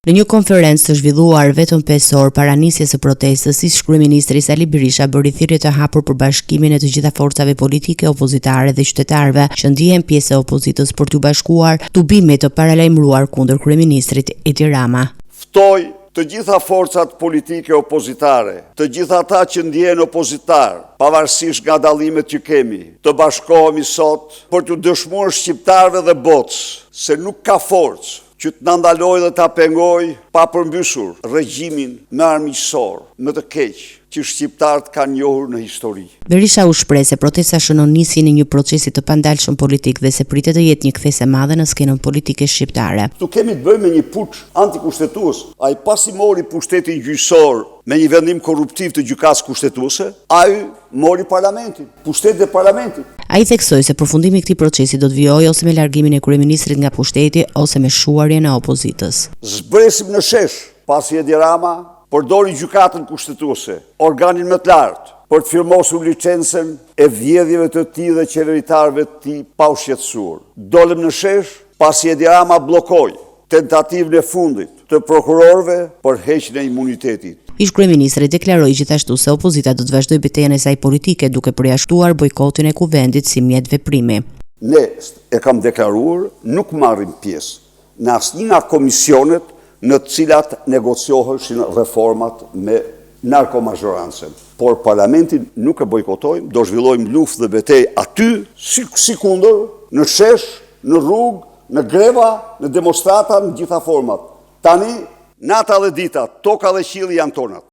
Në një konferencë të zhvilluar vetëm 5 orë para nisjes së protestës, ish-kryeministri Sali Berisha bëri thirrje të hapur për bashkimin e të gjitha forcave politike, opozitare dhe qytetarëve që ndihen pjesë e opozitës për t'u bashkuar tubimet të paralajmëruar kundër kryeministrit Edi Rama. Ftoj të gjitha forcat politike opozitare, të gjitha ata që ndjehen opozitar, pavarësisht nga dallimet që kemi, të bashkohemi sot për t'u dëshmuar shqiptarëve dhe botës se nuk ka forcë që të ndaloj dhe ta pengoj pa përmbysur regjimin më armiqësor, më të keq që shqiptarët kanë njohur në histori. Berisha u shpreh se protesta shënon nisjen e një procesi të pandalshëm politik dhe se pritet të jetë një kthesë e madhe në skenën politike shqiptare. Tu kemi të bëjmë me një puç antikushtetues. Ai pasi mori pushtetin gjyqësor me një vendim korruptiv të gjykatës kushtetuese, ai mori parlamentin, pushtetin e parlamentit. Ai theksoi se përfundimi i këtij procesi do të vijojë ose me largimin e kryeministrit nga pushteti ose me shuarjen e opozitës. Zbresim në shesh, pasi Edi Rama përdori gjykatën kushtetuese, organin më të lartë, për të firmosur licencën e vjedhjeve të tij dhe qeveritarëve të tij pa u shqetësuar. Dolëm në shesh pasi Edi Rama bllokoi tentativën e fundit të prokurorëve për heqjen e imunitetit. Ish-kryeministri deklaroi gjithashtu se opozita do të vazhdojë betejën e saj politike duke përjashtuar bojkotin e kuvendit si mjet veprimi. Ne e kam deklaruar, nuk marrim pjesë në asnjë nga komisionet në të cilat negocioheshin reformat me narkomazhorancën. Por parlamentin nuk e bojkotojmë, do zhvillojmë luftë dhe betejë aty, si kundër, në shesh, në rrugë, në greva, në demonstrata, në gjitha format. Tani, nata dhe dita, toka dhe qielli janë tonat.